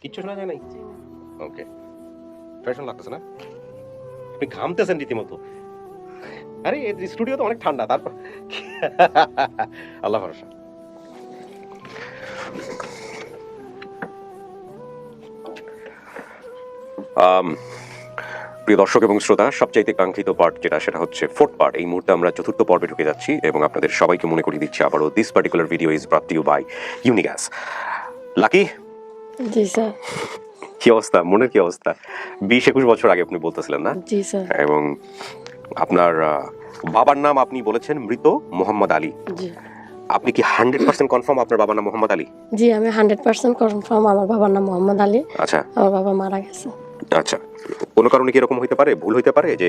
কিচ্ছু শোনা যায় নাই? ওকে, ফ্যাশন লাগতেছে না? আপনি ঘামতেছেন রীতিমতো। আরে স্টুডিও তো অনেক ঠান্ডা, তারপর আল্লাহ ভরসা। প্রিয় দর্শক এবং শ্রোতা, সবচাইতে কাঙ্ক্ষিত পার্ট যেটা, সেটা হচ্ছে ফোর্থ পার্ট। এই মুহূর্তে আমরা চতুর্থ পর্বে ঢুকে যাচ্ছি এবং আপনাদের সবাইকে মনে করিয়ে দিচ্ছি আবারও, this particular video is brought to you by Unigas. Lucky, জি স্যার। কি অবস্থা, মনের কি অবস্থা? 20-21 বছর আগে আপনি বলতেছিলেন না? জি স্যার। এবং আপনার বাবার নাম আপনি বলেছেন মৃত মোহাম্মদ আলী। জি। আপনি কি 100% কনফার্ম আপনার বাবার নাম মোহাম্মদ আলী? জি, আমি 100% কনফার্ম আমার বাবার নাম মোহাম্মদ আলী। আচ্ছা আমার বাবা মারা গেছে। আচ্ছা, কোনো কারণে কি এরকম হইতে পারে, ভুল হইতে পারে? যে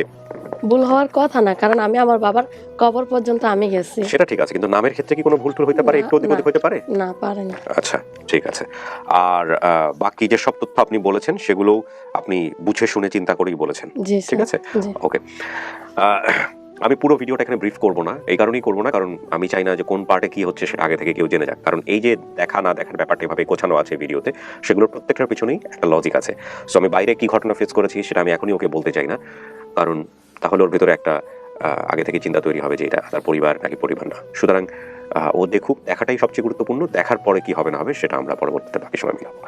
ভুল হওয়ার কথা না, কারণ আমি আমার বাবার কবর পর্যন্ত আমি গেছি। সেটা ঠিক আছে, কিন্তু নামের ক্ষেত্রে কি কোনো ভুল টুল হইতে পারে, একটু অধিক হইতে পারে? না, পারে না। আচ্ছা ঠিক আছে। আর বাকি যে সব তথ্য আপনি বলেছেন সেগুলো আপনি বুঝে শুনে চিন্তা করেই বলেছেন, জি ঠিক স্যার। আছে? জি। ওকে, আমি পুরো ভিডিওটা এখানে ব্রিফ করবো না, এই কারণেই করবো না কারণ আমি চাই না যে কোন পার্টে কি হচ্ছে সেটা আগে থেকে কেউ জেনে যাক। কারণ এই যে দেখা না দেখার ব্যাপারটা এভাবে গোছানো আছে ভিডিওতে, সেগুলোর প্রত্যেকটার পিছনেই একটা লজিক আছে। সো আমি বাইরে কি ঘটনা ফেস করেছি সেটা আমি এখনই ওকে বলতে চাই না, কারণ তাহলে ওর ভিতরে একটা আগে থেকে চিন্তা তৈরি হবে যে এটা তার পরিবার নাকি পরিবার না। সুতরাং ও দেখুক, দেখাটাই সবচেয়ে গুরুত্বপূর্ণ। দেখার পরে কি হবে না হবে সেটা আমরা পরবর্তীতে বাকি সময় মিলাবো।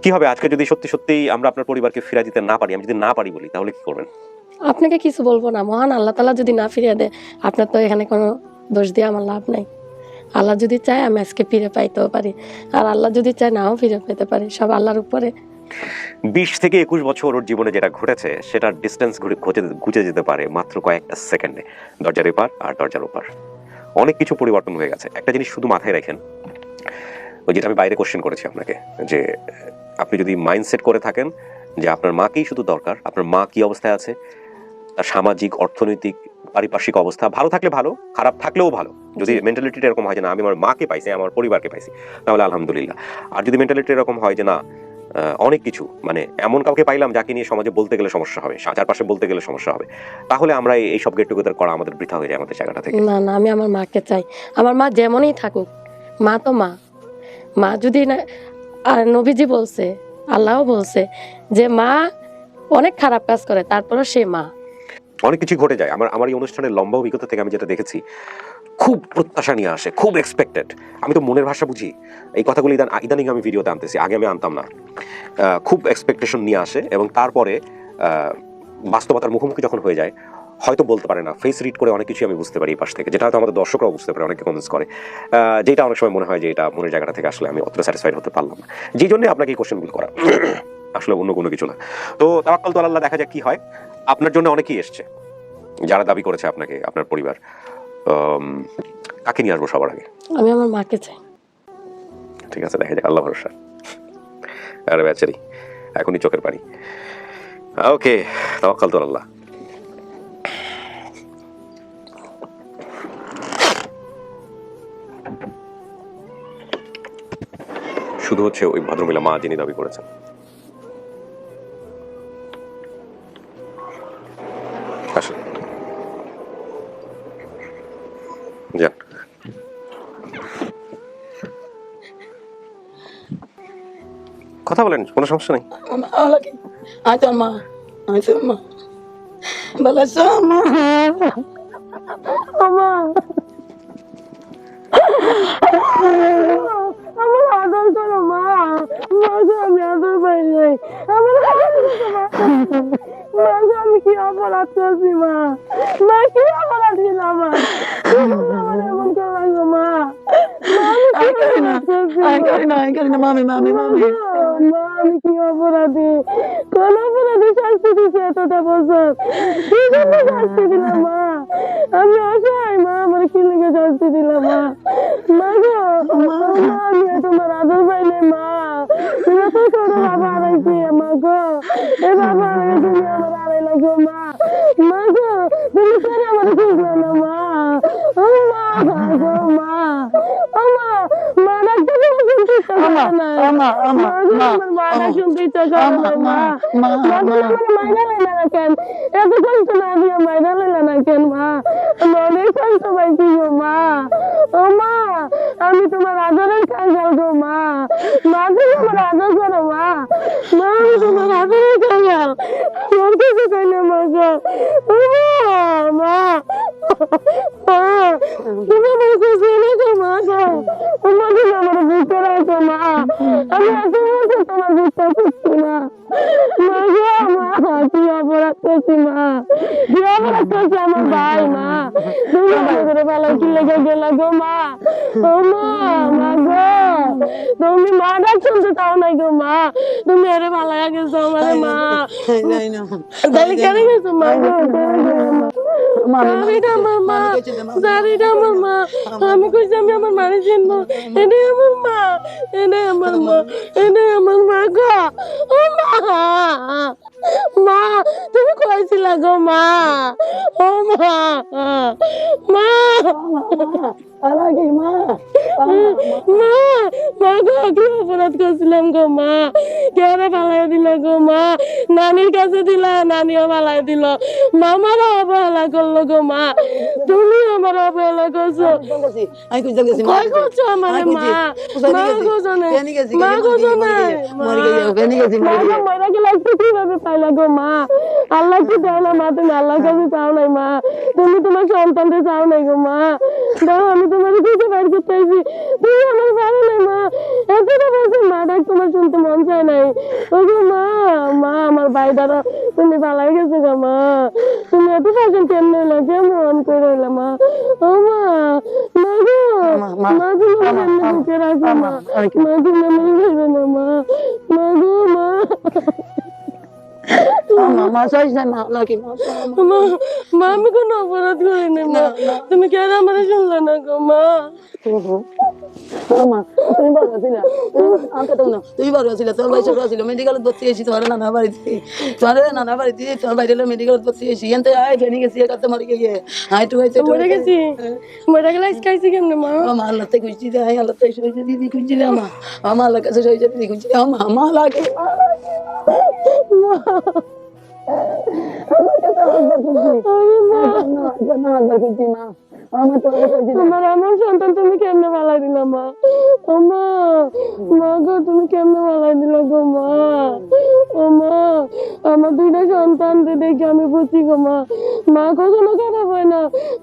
কি হবে আজকে যদি সত্যি সত্যিই আমরা আপনার পরিবারকে ফিরিয়ে দিতে না পারি, আমি যদি না পারি বলি, তাহলে কি করবেন? আপনাকে কিছু বলবো না, মহান আল্লাহ তাআলা যদি না ফিরিয়ে দেয়, আপনার তো এখানে কোনো দোষ দিয়ে আমার লাভ নাই। আল্লাহ যদি চায় আমি আজকে ফিরে পাইতেও পারি, আর আল্লাহ যদি চায় নাও ফিরে পেতে পারি, সব আল্লাহর উপরে। 20 থেকে 21 বছর ওর জীবনে যেটা ঘটেছে সেটার ডিস্টেন্স ঘুচে যেতে পারে মাত্র কয়েকটা সেকেন্ডে, দরজার এপার আর দরজার ওপার। অনেক কিছু পরিবর্তন হয়ে গেছে। একটা জিনিস শুধু মাথায় রাখেন, ওই যেটা আমি বাইরে কোশ্চেন করেছি আপনাকে, যে আপনি যদি মাইন্ডসেট করে থাকেন যে আপনার মাকেই শুধু দরকার, আপনার মা কি অবস্থায় আছে, তার সামাজিক, অর্থনৈতিক, পারিপার্শ্বিক অবস্থা ভালো থাকলে ভালো, খারাপ থাকলেও ভালো। যদি মেন্টালিটিটা এরকম হয় যে না আমি আমার মাকে পাইছি, আমার পরিবারকে পাইছি, তাহলে আলহামদুলিল্লাহ। আর যদি মেন্টালিটি এরকম হয় যে না অনেক কিছু, মানে এমন কাউকে পাইলাম যাকে নিয়ে সমাজে বলতে গেলে সমস্যা হবে, চারপাশে বলতে গেলে সমস্যা হবে, তাহলে আমরা এই সব গেট টুগেদার করা আমাদের বৃথা হয়ে যায় আমাদের জায়গাটা থেকে। না না, আমি আমার মাকে চাই। আমার মা যেমনই থাকুক, মা তো মা। মা যদি না, আর নবীজি বলছে, আল্লাহও বলছে যে মা অনেক খারাপ কাজ করে, তারপরও সে মা। অনেক কিছু ঘটে যায়। আমার এই অনুষ্ঠানের লম্বা অভিজ্ঞতা থেকে আমি যেটা দেখেছি, খুব প্রত্যাশা নিয়ে আসে, খুব এক্সপেক্টেড। আমি তো মনের ভাষা বুঝি, এই কথাগুলি ইদানিং আমি ভিডিওতে আনতেছি, আগে আমি আনতাম না। খুব এক্সপেকটেশন নিয়ে আসে এবং তারপরে বাস্তবতার মুখোমুখি যখন হয়ে যায়, হয়তো বলতে পারে না, ফেস রিড করে অনেক কিছু আমি বুঝতে পারি এই পাশ থেকে, যেটা হয়তো আমাদের দর্শকরাও বুঝতে পারে, অনেকে কমেন্টস করে, যেটা অনেক সময় মনে হয় যে এটা মনের জায়গাটা থেকে আসলে আমি অতটা স্যাটিসফাইড হতে পারলাম না। যেই জন্য আপনাকে এই কোশ্চেনগুলো করা, আসলে অন্য কোনো কিছু না। তো তাওয়াক্কাল তো আল্লাহ, দেখা যাক কি হয়। আপনার জন্য অনেকেই এসছে যারা দাবি করেছে আপনাকে, আপনার পরিবার। কাকে নিয়ে আসবো সবার আগে? আমি আমার মাকে চাই। ঠিক আছে, দেখা যাক, আল্লাহ ভরসা। আরে বেচারি, এখনই চোখের পানি। ওকে, তাওয়াক্কাল তো আল্লাহ। শুধু হচ্ছে ওই ভদ্রমহিলা মা যিনি দাবি করেছেন। আসলে যান, কথা বলেন, কোনো সমস্যা নেই। আচ্ছা মা, আচ্ছা মা, ভালো আছো মা? আমার আদর করো মা, আমি আদর পাই নাই। আমি কি অপরাধ করছি মা? মা কি অপরাধ ছিল আমার? এমন করে লাগলো মা। আমি কি অপরাধী? কোন অপরাধী শাস্তি দিছে এতটা বছর? কি জন্য শাস্তি দিলাম মা? আমি অসহায় মা, আমার কি লেগে শাস্তি দিলাম মা? মা গো, আমি তোমার আদর পাইনি মা। তুমি তো ছোট বাবা হারাইছি মা গো। এই বাবা হারাই তুমি আমার হারাই লাগো মা। মা গো, তুমি কেন আমার খুঁজলে না মা? ও মা গো মা, ও মা, মা ডাক্তার আমা আমা মা আমার মাটা শুনতে ইচ্ছা করে না মা মা আমার মাইনা লাইলা না কেন এত কষ্ট না দিয়ে মাইনা লাইলা না কেন মা আমি অনেক কষ্ট পাইছি গো মা ও মা আমি তোমার আদরের কাঙ্গাল গো মা মা তুমি আমার আদর করো মা মা আমি তোমার আদরের কাঙ্গাল আমার কিছু চাই না মা গো ও মা মা তুমি আমার কিছু না গো মা গো মা তুমি আমার বুঝতে রাখো মা আমি এত বছর তোমার বুঝতে পারছি না মা গো মা কি অপরাধ করছি মা কি অপরাধ করছি আমার ভাই মা তুমি আমাদের ভালো কি লেগে গেল গো মা ও মা মা গো তুমি মা ডাক শুনতে চাও নাই গো মা তুমি এর ভালো গেছো আমার মা নাই না তাহলে কেন গেছো মা গো জানিটা আমার মা জানিটা আমার মা আমি কইছি আমি আমার মারে চিনবো এনে আমার মা এনে আমার মা এনে আমার মা গো ও মা মা তুমি কইছিলা গো মা ও মা মা আলাগে মা মা মা গো কি অপরাধ করছিলাম গো মা কেরে ফালাই দিল গো মা নানির কাছে দিলা নানিও ফালাই দিল মামারও অবহেলা করলো গো মা তুমি আমার অবহেলা করছো আমি কইতে গেছি কই করছো আমার মা মা করছো না মা করছো না মরে গেছি কেন গেছি মা গো মরে গেলে একটু কিভাবে পাইলা গো মা আল্লাহ কি দেয় না মা তুমি আল্লাহর কাছে চাও নাই মা তুমি তোমার সন্তানকে চাও নাই গো মা দাও আমি তোমার খুঁজে বের করতে আইছি তুমি আমার ভালো নাই মা এতটা বছর মা ডাক তোমার শুনতে মন চায় নাই ও গো মা মা আমার ভাইটারও তুমি পালাই গেছো গো মা তুমি এত পাশন কেমন হইলো কেমন করে হইলো মা ও মা মা গো মা তুমি আমার এমনি বুকে রাখো মা মা তুমি এমনি ভেবে না মা মা গো মা মা সইস না মা নাকি মা মা মা আমি কোনো অপরাধ করিনি মা তুমি কেন আমার শুনলে না গো মা মা তুমি বড় ছিল আমাকে তো না তুই বড় ছিল তোর ভাই ছোট ছিল মেডিকেলত ভর্তি হয়েছি তোমার নানা বাড়িতে তোমার বাইরে মেডিকেলত ভর্তি হয়েছি এনতে আয় ফেনি গেছি একাতে মরে গিয়ে হাই টু হইতে মরে গেছি মরে গেলে খাইছি কেমনে মা মা আল্লাহ থেকে খুঁজছি দে আল্লাহ থেকে সইছে দিদি খুঁজছি দে মা আল্লাহ কাছে সইছে দিদি খুঁজছি দে মা লাগে তোমার আমার সন্তান তুমি কেমনে পালাই দিলা মা ও মা মা গো তুমি কেমনে পালাই দিলা গো মা ও মা আমার দুইটা সন্তান দেখে আমি বুঝি গো মা মা কখনো খারাপ হয় না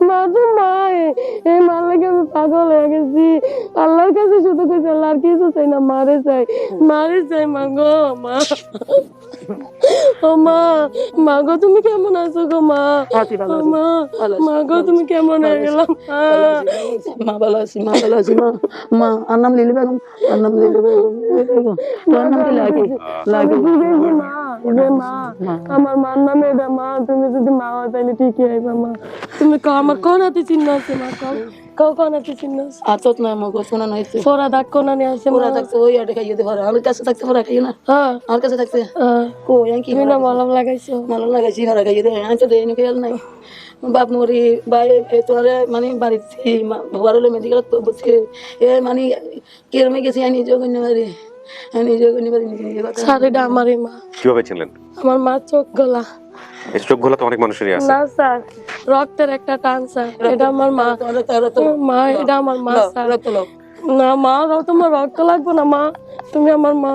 মা তো মাই এই মার লাগে আমি পাগল হয়ে গেছি আল্লাহর কাছে শুধু কইছি আল্লাহ আর কিছু চাই না মারে চাই মা গো মা ও মা মা গো তুমি কেমন আছো গো মা ও মা মা গো তুমি কেমন হয়ে গেলাম মা ভালো আছি মা ভালো আছি মা মা আর নাম লিলি বেগম আর নাম লিলি বেগম তোর নাম কি লাগে লাগে মা আমার মার নাম এটা মা তুমি যদি মা হয় তাহলে ঠিকই আইবা মা তুমি আমার কোন হাতে চিহ্ন আছে মা কোন হাতে চিহ্ন আছে আতত না মগো শোনা নাই তো ফোরা দাগ কোন নিয়ে আছে পুরা থাকতে ওই আটে খাইয়ে দে আমার কাছে থাকতে পুরা খাইয়ে না হ্যাঁ আমার কাছে থাকতে কো কি তুমি না মলম লাগাইছো মালন লাগাইছি ভাড়া খাইয়ে দে আমি তো দেয়নি খেয়াল নাই বাপ মরি ভাই তোর মানে বাড়িতে ভবারলে মেডিকেল বসে এ মানে কেরমে গেছি আমি নিজেও কন্য বাড়ি নিজেও কন্য বাড়ি নিজে কথা শাড়িটা আমারই মা কিভাবে ছিলেন? আমার মা চোখ গলা এই চোখ গোলা তো অনেক মানুষেরই আছে। না স্যার রক্তের একটা টান স্যার এটা আমার মা মা এটা আমার মা স্যার না মা তোমার রক্ত লাগবে না মা তুমি আমার মা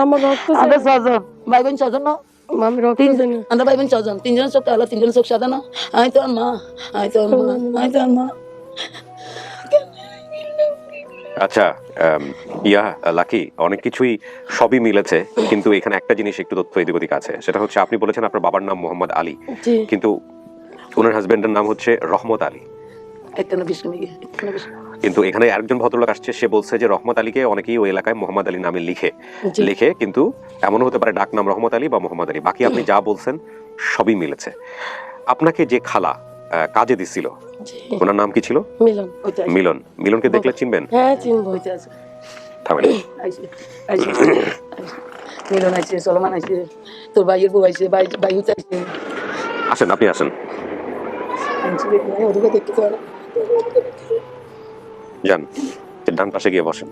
আমার রক্ত আমরা ছজন ভাই বোন ছজন না আমি রক্ত জানি আমরা ভাই বোন ছজন তিনজন চোখ আলাদা তিনজন চোখ সাদা না আমি তো মা আমি তো মা আচ্ছা লাকি অনেক কিছুই সবই মিলেছে, কিন্তু এখানে একটা জিনিস একটু তথ্য এদিক ওদিক আছে। সেটা হচ্ছে আপনি বলেছেন আপনার বাবার নাম মোহাম্মদ আলী, কিন্তু ওনার হাজবেন্ডের নাম হচ্ছে রহমত আলী। কিন্তু এখানে আরেকজন ভদ্রলোক আসছে, সে বলছে যে রহমত আলীকে অনেকেই ওই এলাকায় মোহাম্মদ আলী নামে লিখে, কিন্তু এমন হতে পারে ডাক নাম রহমত আলী বা মোহাম্মদ আলী। বাকি আপনি যা বলছেন সবই মিলেছে। আপনাকে যে খালা কাজে দিছিল ওনার নাম কি ছিল? মিলন। মিলনকে দেখলে চিনবেন? হ্যাঁ চিনবো। থামেন। মিলন আইছে, সলমান আইছে, তোর ভাইয়ের বউ আইছে, ভাই হইতে আইছে। আসেন, আপনি আসেন। যান, ডান পাশে গিয়ে বসেন।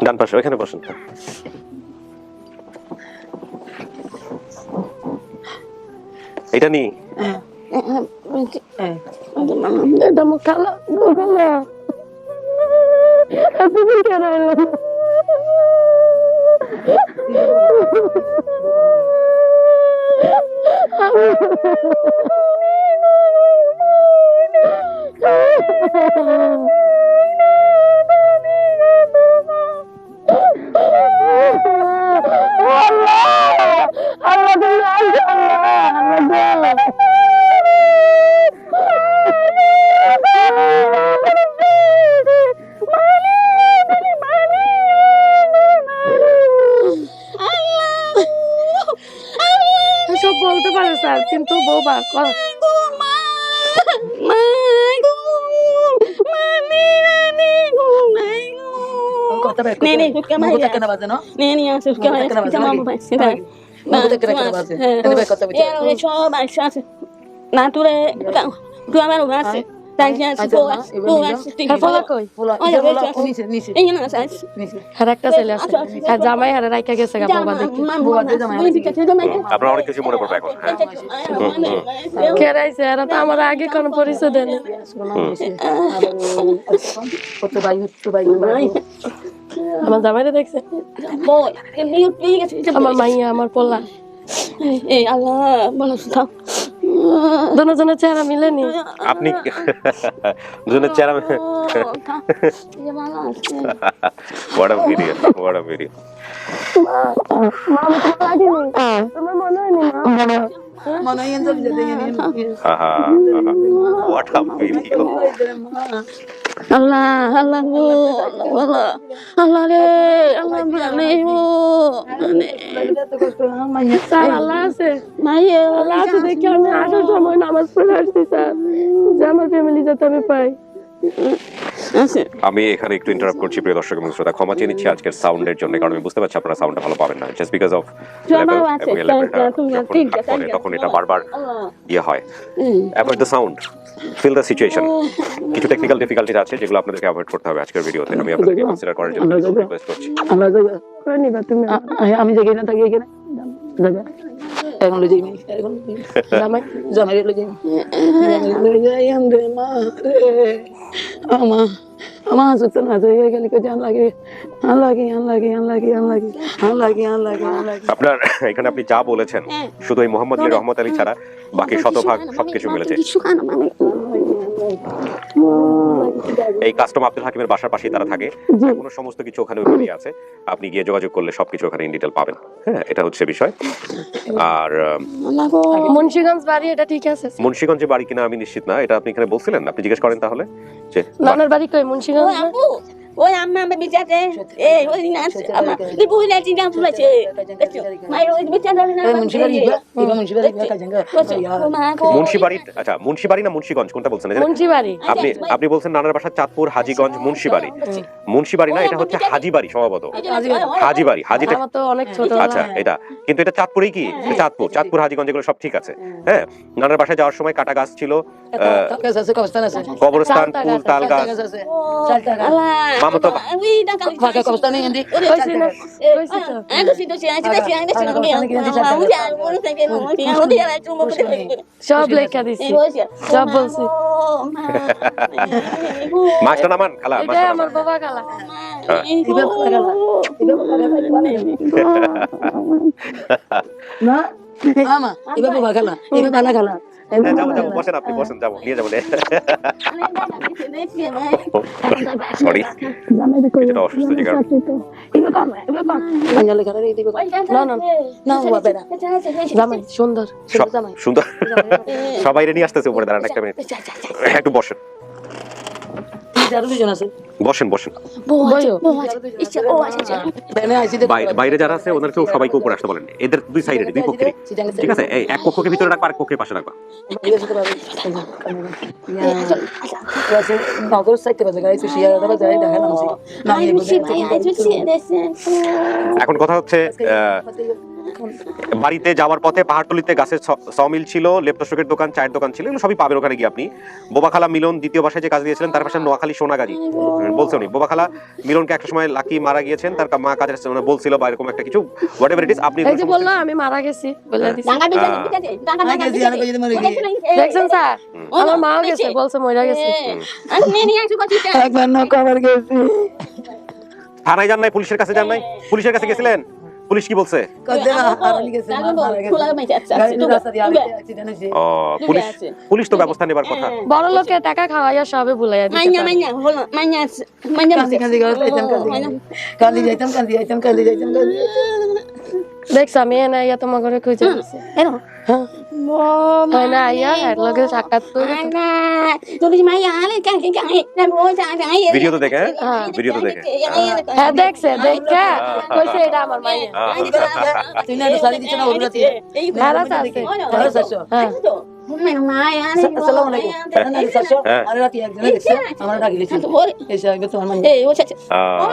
ডান পাশে ওইখানে বসেন। এটা নি এটা আমার খালা খালা এতদিন কেন এলো না? আল্লাহ তুমি আসো, আল্লাহ সব বলতে পারে স্যার, কিন্তু বোবা কথা বের করতে নেনে মুখটা কেন বাজে না নেনে আসে কেন জামা বাজে মুখটা কেন বাজে এনে বের করতে বুঝছো এর সব আছে না তুরে তুই আমার আছে তাই আছে ফলা কই নিচে এই না আছে আর একটা ছেলে আছে আর জামাই আর রাইকা গেছে গা বাবা দেখি আপনারা অনেক কিছু মনে করবে এখন। হ্যাঁ কে রাইছে আর তো আমার আগে কোনো পরিচয় দেয়নি। কত ভাই আমার জামাইরে দেখছে বল এমনি পেয়ে গেছে আমার মাইয়া আমার পোলা এই আল্লাহ ভালো থাক দুজনের চেহারা মিলেনি। আপনি দুজনের চেহারা বড় ভিডিও তোমার মনে হয়নি মা? মনে হয় এনজয় যেতে হোয়াট আ ভিডিও। আল্লাহ আল্লাহ আল্লাহ আল্লাহ রে আল্লাহ মানে স্যার আল্লাহ আছে, মাইয়ে আল্লাহ আছে দেখে আমি আসার সময় নামাজ পড়ে আসছি স্যার, যে আমার ফ্যামিলি যাতে আমি পাই। আমি এখানে একটু ইন্টারাপ্ট করছি প্রিয় দর্শক এবং শ্রোতা, ক্ষমা চেয়ে নিচ্ছি আজকের সাউন্ডের জন্য, কারণ আমি বুঝতে পারছি আপনারা সাউন্ডটা ভালো পাবেন না, জাস্ট বিকজ অফ তখন এটা বারবার ইয়ে হয়। Avoid the sound, feel the situation. কিছু টেকনিক্যাল ডিফিকাল্টিজ আছে যেগুলো আপনাদেরকে অ্যাভয়েড করতে হবে আজকের ভিডিওতে, আমি আপনাদেরকে কনসিডার করার জন্য রিকোয়েস্ট করছি। আমরা করে নিবা তুমি আমি জায়গা না থাকি এখানে জায়গা এখন লই যাই এখন জামাই জামাই লই যাই আমরা মা রে আমা আমা সুত না যাই গেলি কো জান লাগে আপনার এখানে আপনি যা বলেছেন শুধু এই মোহাম্মদ আলী রহমত আলী ছাড়া বাকি শতভাগ সবকিছু মিলেছে। এই কাস্টম আব্দুল হাকিমের বাসার পাশেই তারা থাকে, কোনো সমস্ত কিছু ওখানে ওইখানেই আছে, আপনি গিয়ে যোগাযোগ করলে সবকিছু ওখানে ইন ডিটেল পাবেন। হ্যাঁ, এটা হচ্ছে বিষয়। আর মুন্সিগঞ্জ বাড়ি, এটা ঠিক আছে? মুন্সিগঞ্জে বাড়ি কিনা আমি নিশ্চিত না, এটা আপনি এখানে বলছিলেন, আপনি জিজ্ঞেস করেন তাহলে যে নানার বাড়ি কই মুন্সিগঞ্জ? ওই আম্মা আমি বিচারে এই ওই না আম্মা দি বুইলা জিনা ফুলাছে মাই ওই বিচারে না মুন্সিবাড়ি ইবা মুন্সিবাড়ি কা জায়গা মুন্সিবাড়ি। আচ্ছা, মুন্সিবাড়ি না মুন্সিগঞ্জ কোনটা বলছেন? মুন্সিবাড়ি। আপনি বলছেন নানার বাসা চাঁদপুর, হাজীগঞ্জ, মুন্সিবাড়ি। মুন্সিবাড়ি না, এটা হচ্ছে হাজীবাড়ি সম্ভবত। হাজীবাড়ি, হাজীটা আমার তো অনেক ছোট। আচ্ছা, এটা কিন্তু এটা চাঁদপুরেই কি? চাঁদপুর হাজীগঞ্জ এগুলো সব ঠিক আছে। হ্যাঁ, নানার বাসায় যাওয়ার সময় কাটা গাছ ছিল, কবরস্থান, ফুল, তাল গাছ। মামা তো ওই ডাকা ফাঁকা কবস্থানে এন্ডি কইছি না কইছি তো আমি সিটো সি আমি সিটো আমি আর থেকে ওদি আর চুমো সব লেখা দিছি, সব বলছি। মাছটা নামান খালা, এটা আমার বাবা খালা। না মামা ইবা বাবা খালা ইবা বালা খালা যাবো বসেন, আপনি বসেন, যাবো নিয়ে যাবো। সরি, কিছুটা অসুস্থ জায়গা। না না না বাবা না জামাই সুন্দর সুন্দর, সবাই নিয়ে আসতেছে উপরে, দাঁড়ান একটা মিনিট, একটু বসেন বসেন বসেন। বাইরে যারা আছে ওনারকেও সবাইকে উপরে আসতে বলেন, এদের দুই সাইডে দুই পক্ষে, ঠিক আছে? এই এক পক্ষকে ভিতরে রাখবা, আরেক পক্ষের পাশে রাখবা। এখন কথা হচ্ছে বাড়িতে যাওয়ার পথে পাহাড়তলিতে গাছের সমিল ছিল, লেপ্টশোকের দোকান, চায়ের দোকান ছিল, এগুলো সবই পাবেন ওখানে গিয়ে আপনি। বোবা খালা মিলন দ্বিতীয় বাসায় যে কাজ দিয়েছিলেন তার পাশে নোয়াখালী সোনাগাজী বলছে উনি। বোবা খালা মিলনকে একটা সময় লাকি মারা গিয়েছেন, তার মা কাজের মানে বলছিল বা এরকম একটা কিছু হোয়াটএভার ইট ইজ। আপনি এই যে বললাম আমি মারা গেছি বলে দিছি। টাকা দিতে দিতে টাকা দেখছেন স্যার, আমার মাও গেছে, বলছে মইরা গেছে। আমি নিয়ে আসি কথা একবার না কবার গেছি থানায় যান নাই, পুলিশের কাছে যান নাই? পুলিশের কাছে গেছিলেন? পুলিশ কি বলছে? ও পুলিশ, পুলিশ তো ব্যবস্থা নেবার কথা। বড় লোকের টাকা খাওয়াইয়া সবে ভুলাইয়া দিতে মাইনা পারে। মাইনা হলো মাইনা মাইনা কালি যাইতাম দেখছ আমি এনে আইয়া তোমার ঘরে খুঁজে দিছি। এনো হ্যাঁ না আইয়া এর লগে সাক্ষাৎ করে তুই মাইয়া আলে কাকে কাকে না ওই জায়গা ভিডিও তো দেখে, ভিডিও তো দেখে। হ্যাঁ দেখছে দেখা কইছে এটা আমার মাইয়া। তুই না সারি দিছ না ওরা দিয়ে ভাড়া আছে। হ্যাঁ আসসালামু আলাইকুম আরে রাতে একজন দেখছে আমার ডাকি দিছে এসে আগে তোমার মানে এই ওই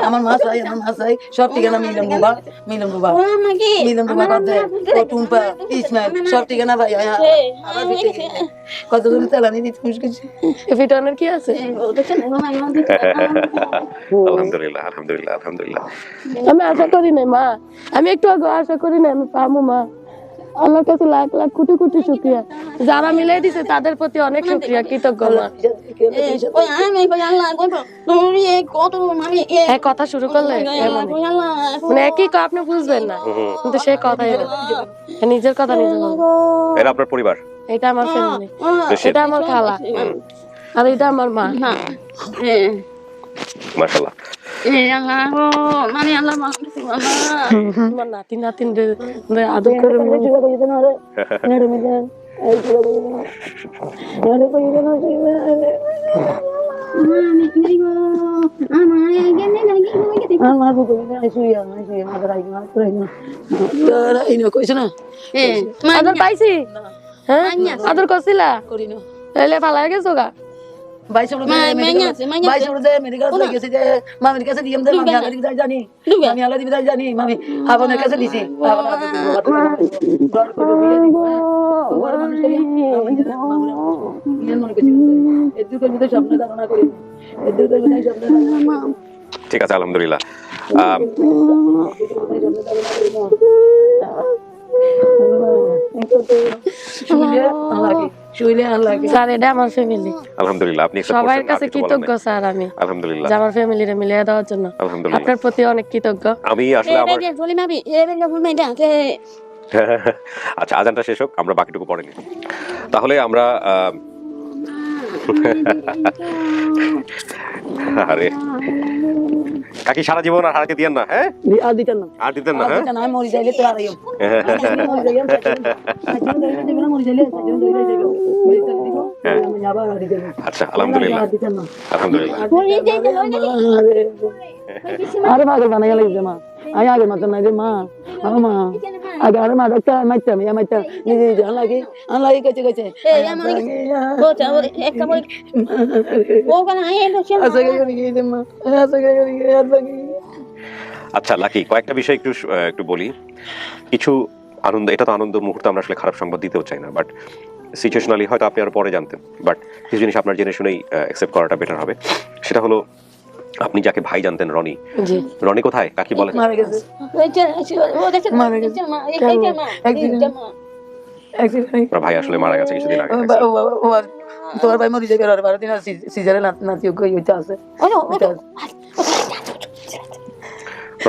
আমার মা চাই সব ঠিকানা মিলন বাবা মিলন বাবা কত টুম্পা ইসমাইল সব ঠিকানা ভাই কত দূর তেলানি দিতে মুশকিল ভিটামিন কি আছে? আলহামদুলিল্লাহ আলহামদুলিল্লাহ আলহামদুলিল্লাহ। আমি আশা করি নাই মা, আমি একটু আগে আশা করি না আমি পাবো মা। আল্লাহর কাছে লাখ লাখ কোটি কোটি শুকরিয়া, যারা মিলাই দিছে তাদের প্রতি অনেক শুকরিয়া, কৃতজ্ঞ মা। ওই আমি কই আল্লাহ কই তুমি এই কত আমি হ্যাঁ কথা শুরু করলে কই আল্লাহ মানে একই আপনি বুঝবেন না, কিন্তু সে কথা নিজের কথা নিজে বলবে। এরা আপনার পরিবার? এটা আমার ফ্যামিলি, এটা আমার খালা, আর এটা আমার মা। মাশাআল্লাহ। মানে আল্লাহ আমার নাতি নাতিন আদর করে আদর পাইছি। হ্যাঁ আদর করছিলা তাহলে ভালো গেছো গা। মামির কাছে দিলাম জানি আমি আল্লাহ দিবি জানি মামি আপনার কাছে দিছি ঠিক আছে আলহামদুলিল্লাহ। স্যার এটা আমার ফ্যামিলি, আলহামদুলিল্লাহ। আপনি সবার কাছে কৃতজ্ঞ স্যার আমি আলহামদুলিল্লাহ যে আমার ফ্যামিলিরে মিলিয়ে দেওয়ার জন্য। আলহামদুলিল্লাহ আপনার প্রতি অনেক কৃতজ্ঞ। আমি আসলে আমার আচ্ছা আজানটা শেষ হোক, আমরা বাকিটুকু পরে নিই। তাহলে আমরা আরে কাকি সারা জীবন আর হারাতে দিয়েন না। হ্যাঁ আর দিতেন না আর দিতেন না। হ্যাঁ আমি মরি যাইলে তো আর আচ্ছা আলহামদুলিল্লাহ আলহামদুলিল্লাহ। আরে মা বানাই গেল মা আমি আগে মতন নাই রে মা মা আগে আরে মা ডাক্তার মাইতাম নিজে নিজে আনলাগে কাছে কাছে আচ্ছা লাকি, কয়েকটা বিষয় একটু বলি। কিছু আনন্দ, এটা তো আনন্দ মুহূর্তে আমরা আসলে খারাপ সংবাদ দিতেও চাই না, বাট সিচুয়েশনালি হয়তো আপনি আরো পরে জানতেন, বাট কিছু জিনিস আপনার জেনে শুনেই অ্যাকসেপ্ট করাটা বেটার হবে। সেটা হলো আপনি যাকে ভাই জানতেন রনি, রনি কোথায়? কাকি বলেন ভাই আসলে মারা গেছে কিছুদিন আগে। তোমার ভাই মরি যাবে আর 12 দিন আর সিজারে নাতি হইতে আছে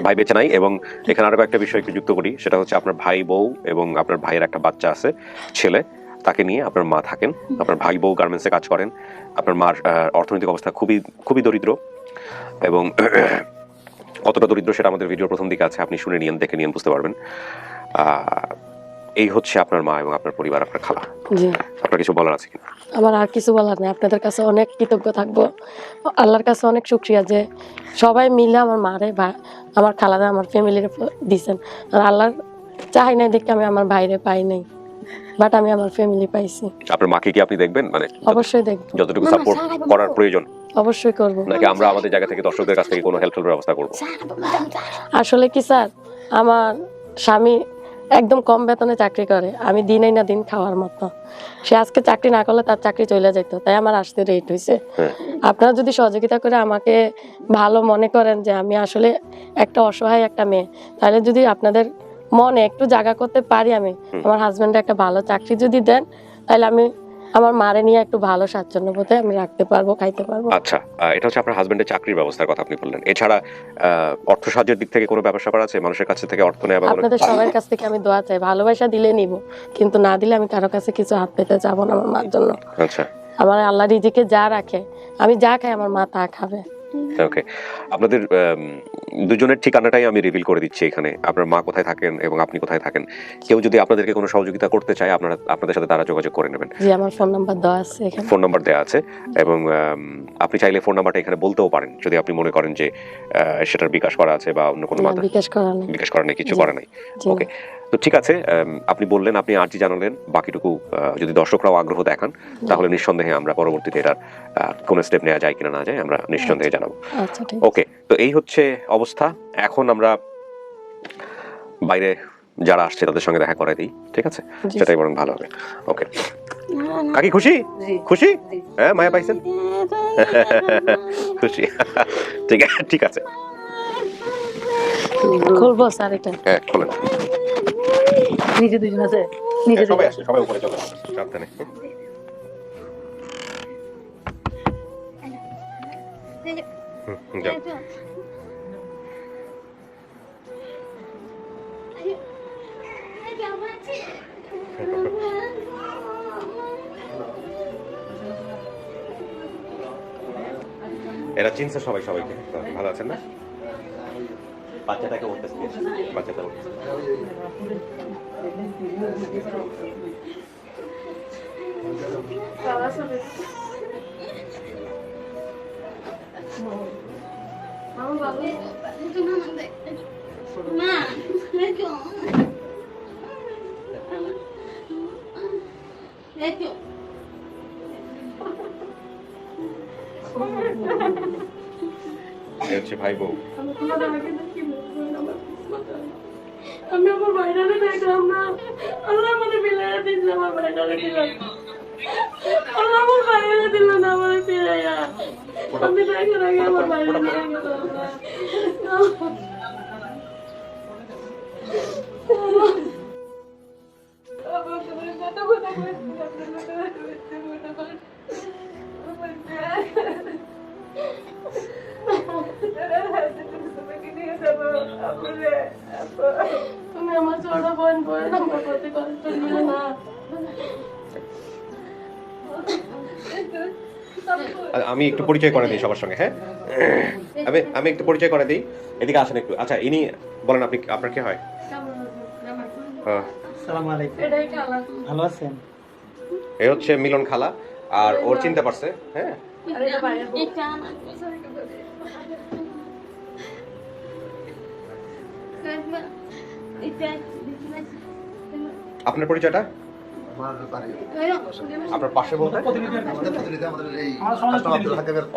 ভাই বেঁচে নাই। এবং এখানে আরো একটা বিষয় একটু যুক্ত করি, সেটা হচ্ছে আপনার ভাই বউ এবং আপনার ভাইয়ের একটা বাচ্চা আছে ছেলে, তাকে নিয়ে আপনার মা থাকেন। আপনার ভাই বউ গার্মেন্টসে কাজ করেন। আপনার মার অর্থনৈতিক অবস্থা খুবই খুবই দরিদ্র, এবং কতটা দরিদ্র সেটা আমাদের ভিডিওর প্রথম দিকে আছে, আপনি শুনে নিন, দেখে নিন, বুঝতে পারবেন। এই হচ্ছে আপনার মা এবং আপনার পরিবার, আপনার খালা। আপনার কিছু বলার আছে কিনা? আমার আর কিছু বলার নেই, আপনাদের কাছে অনেক কৃতজ্ঞ থাকবো, আল্লাহর কাছে অনেক শুকরিয়া যে সবাই মিলে আমার মারে বা আমার খালারে আমার ফ্যামিলির দিচ্ছেন। আর আল্লাহর চাই নাই দেখে আমি আমার ভাইরে পাই নাই, বাট আমি আমার ফ্যামিলি পাইছি। আপনার মাকে কি আপনি দেখবেন? মানে অবশ্যই দেখবো, যতটুকু সাপোর্ট করার প্রয়োজন অবশ্যই করবো। নাকি আমরা আমাদের জায়গা থেকে দর্শকদের কাছ থেকে কোনো হেল্পের ব্যবস্থা করবো? আসলে কি স্যার, আমার স্বামী একদম কম বেতনে চাকরি করে, আমি দিন না দিন খাওয়ার মতো। সে আজকে চাকরি না করলে তার চাকরি চলে যেত, তাই আমার আসতে লেট হয়েছে। হ্যাঁ। আপনারা যদি সহযোগিতা করে আমাকে ভালো মনে করেন যে আমি আসলে একটা অসহায় একটা মেয়ে, তাহলে যদি আপনাদের মনে একটু জায়গা করতে পারি, আমি আমার হাজবেন্ডে একটা ভালো চাকরি যদি দেন, তাহলে আমি আমার মারে নিয়ে একটু ভালো স্বাচ্ছন্দ্য বোধে আমি রাখতে পারবো, খাইতে পারবো। আচ্ছা, এটা হচ্ছে আপনার হাজবেন্ডের চাকরির ব্যবস্থার কথা আপনি বললেন। এছাড়া অর্থ সাহায্যের দিক থেকে কোনো ব্যাপার স্যাপার আছে? মানুষের কাছ থেকে অর্থ নেওয়া বা কোনো- আপনাদের সবার কাছ থেকে আমি দোয়া চাই, ভালোবাসা দিলে নিব, কিন্তু না দিলে আমি কারো কাছে কিছু হাত পেতে যাবো না আমার মার জন্য। আচ্ছা, আমার আল্লাহ রিজিকে যা রাখে, আমি যা খাই আমার মা তা খাবে। ওকে। আপনাদের দুজনের ঠিকানাটাই আমি রিভিল করে দিচ্ছি এখানে। আপনার মা কোথায় থাকেন এবং আপনি কোথায় থাকেন। কেউ যদি আপনাদেরকে কোনো সহযোগিতা করতে চায়, আপনাদের সাথে তারা যোগাযোগ করে নেবেন। জি, আমার ফোন নাম্বার দেওয়া আছে এখানে। ফোন নাম্বার দেওয়া আছে এবং আপনি চাইলে ফোন নাম্বারটা এখানে বলতেও পারেন যদি আপনি মনে করেন যে সেটার বিকাশ করা আছে বা অন্য কোনো না, মাধ্যমে বিকাশ করা নেই। বিকাশ করা নেই, কিছু জি। করা নাই। জি। ওকে, তো ঠিক আছে। আপনি বললেন, আপনি আর্জি জানালেন, বাকিটুকু যদি দর্শকরাও আগ্রহ দেখান তাহলে নিঃসন্দেহে আমরা পরবর্তীতে এটার কোন স্টেপ নেওয়া যায় কিনা না যায় আমরা নিঃসন্দেহে জানাবো। আচ্ছা, ঠিক ওকে, তো এই হচ্ছে অবস্থা। এখন আমরা বাইরে যারা আসছে তাদের সঙ্গে দেখা করাই দিই, ঠিক আছে? জি। সেটাই বরং ভালো হবে। ওকে, কাকি খুশি? খুশি? হ্যাঁ, মায়া পাইছেন? খুশি? ঠিক আছে। খুলবো স্যার এটা? হ্যাঁ, খোলেন। নিজে দুজন আছে, নিজে সবাই আসছে, সবাই উপরে চলে আসছে, সাবধানে। যাও। এরা চিনছে সবাই সবাইকে। ভালো আছেন না? বাচ্চাটাকে উঠতেছে, বাচ্চাটা উঠতেছে। এই হচ্ছে ভাই বউ। আমি আমার বাইরে দেখলাম না, আল্লাহ আমাকে মিলাই দিয়েছে, আমার বাইরে দিলাম, আল্লাহ আমার বাইরে দিল না, আমার ফিরাইয়া আমি দেখার আগে আমার বাইরে গেলাম না। তুমি আমার ছোট বোন আমার প্রতি কষ্ট দিও না। আমি একটু পরিচয় করে দিই সবার সঙ্গে। হ্যাঁ, আমি একটু পরিচয় করে দিই। এদিকে আসেন একটু। আচ্ছা, ইনি বলেন, আপনি আপনার কি হয়? আসসালামু আলাইকুম। এটাই খালা। ভালো আছেন? এই হচ্ছে মিলন খালা, আর ওর চিনতে পারছে। হ্যাঁ, আরে এটা বাইরে বল। আপনার পরিচয়টা? আপনার পাশে বলতে?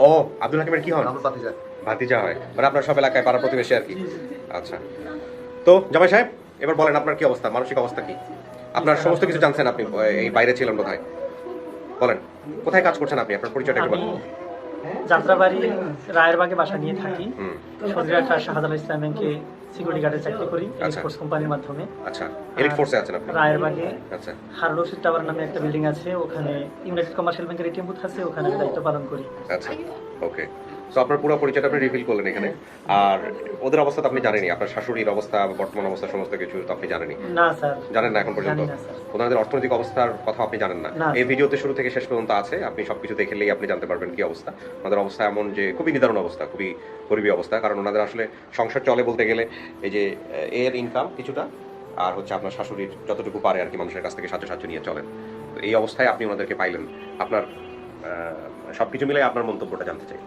ও, আব্দুল হাকিমের কি হন? ভাতিজা হয়, মানে আপনার সব এলাকায় পাড়া প্রতিবেশী আর কি। আচ্ছা, তো জামাই সাহেব এবার বলেন আপনার কি অবস্থা, মানসিক অবস্থা কি? আপনার সমস্ত কিছু জানছেন, আপনি এই বাইরে ছিলেন বোধহয়। বলেন, কোথায় কাজ করছেন আপনি? আপনার পরিচয়টা একটু বলেন। যাত্রাবাড়ি রায়েরবাগে বাসা নিয়ে থাকি। হুম, সদরিয়াট শাহজালাল ইসলাম ব্যাংকে সিকিউরিটি গার্ডের চাকরি করি, আচ্ছা। ফোর্স কোম্পানির মাধ্যমে। আচ্ছা, এলিট ফোর্সে আছেন আপনি? রায়েরবাগে আচ্ছা, হারলোসিট টাওয়ার নামে একটা বিল্ডিং আছে, ওখানে ইউনাইটেড কমার্শিয়াল ব্যাংকের এটিএম বুথ আছে, ওখানে আমি দায়িত্ব পালন করি। আচ্ছা, ওকে। তো আপনার পুরো পরিচয়টা আপনি রিভিল করলেন এখানে। আর ওদের অবস্থা তো আপনি জানেনই, আপনার শাশুড়ির অবস্থা, বর্তমান অবস্থা, সমস্ত কিছু তো আপনি জানেনই। না স্যার, জানেন না এখন পর্যন্ত? জানি না, স্যার। ওনাদের অর্থনৈতিক অবস্থার কথা আপনি জানেন না? না। এই ভিডিওতে শুরু থেকে শেষ পর্যন্ত আছে, আপনি সবকিছু দেখলেই আপনি জানতে পারবেন কি অবস্থা। ওনাদের অবস্থা এমন যে খুবই নিদারুণ অবস্থা, খুবই গরিবী অবস্থা। কারণ ওনাদের আসলে সংসার চলে বলতে গেলে এই যে এর ইনকাম কিছুটা, আর হচ্ছে আপনার শাশুড়ির যতটুকু পারে আর কি মানুষের কাছ থেকে সাহায্য নিয়ে চলেন। তো এই অবস্থায় আপনি ওনাদেরকে পাইলেন। আপনার সবকিছু মিলে আপনার মন্তব্যটা জানতে চাই।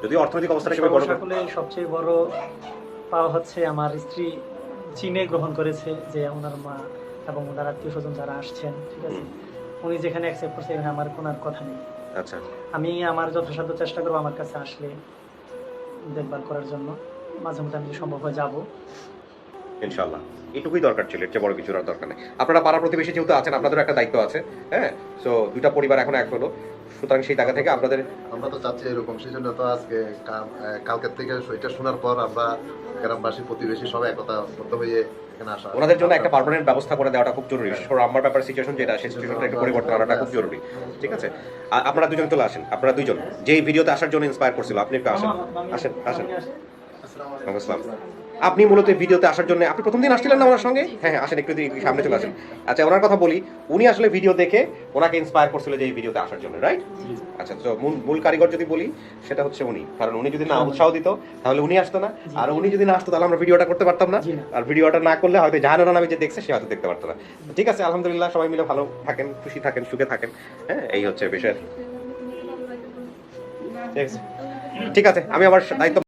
যদি অর্থনৈতিক অবস্থাটা হিসেবে বড় সকলে সবচেয়ে বড় পাওয়া হচ্ছে আমার স্ত্রী চীনে গ্রহণ করেছে, যে ওনার মা এবং ওনার আত্মীয় স্বজন যারা আসছেন, ঠিক আছে, উনি যেখানে অ্যাকসেপ্ট করছে এখানে আমার কোনো আর কথা নেই। আচ্ছা, আমি আমার যথাসাধ্য চেষ্টা করবো আমার কাছে আসলে দেখভাল করার জন্য, মাঝে মধ্যে আমি যদি সম্ভব হয় যাবো। ইনশাআল্লাহ এটুকুই দরকার ছিল, এর চেয়ে বড় কিছুর আর দরকার নেই। আপনারা পাড়া প্রতিবেশী যেহেতু আছেন, আপনাদের একটা দায়িত্ব আছে, হ্যাঁ। সো দুইটা পরিবার এখন এক হলো, সুতরাং সেই জায়গা থেকে আপনাদের আমরা তো চাচ্ছি এরকম, সেই জন্য তো আজকে কালকের থেকে এটা শোনার পর আমরা গ্রামবাসী প্রতিবেশী সবাই একতা বদ্ধ হয়ে এখানে আসা। ওনাদের জন্য একটা পার্মানেন্ট ব্যবস্থা করে দেওয়াটা খুব জরুরি। বিশেষ করে আমার ব্যাপারে সিচুয়েশন যেটা, সেই সিচুয়েশনটা একটু পরিবর্তন আনাটা খুব জরুরি, ঠিক আছে? আপনারা দুজন চলে আসেন, আপনারা দুজন যেই ভিডিওতে আসার জন্য ইন্সপায়ার করছিল, আপনি একটু আসেন, আসেন আসেন। আসসালাম। আপনি মূলত এই ভিডিওতে আসার জন্য আপনি প্রথম দিন আসছিলেন না ওনার সঙ্গে? হ্যাঁ আসেন, একটু সামনে চলে আসেন। আচ্ছা ওনার কথা বলি, উনি আসলে ভিডিও দেখে ওনাকে ইন্সপায়ার করছিল যে এই ভিডিওতে আসার জন্য, রাইট? আচ্ছা তো মূল কারিগর যদি বলি সেটা হচ্ছে উনি, কারণ উনি যদি না উৎসাহ দিত তাহলে উনি আসতো না, আর উনি যদি না আসতো তাহলে আমরা ভিডিওটা করতে পারতাম না, আর ভিডিওটা না করলে হয়তো জাহানুরা নামে যে দেখছে সে হয়তো দেখতে পারতো না। ঠিক আছে, আলহামদুলিল্লাহ সবাই মিলে ভালো থাকেন, খুশি থাকেন, সুখে থাকেন, হ্যাঁ এই হচ্ছে বিষয়। ঠিক আছে, আমি আবার দায়িত্ব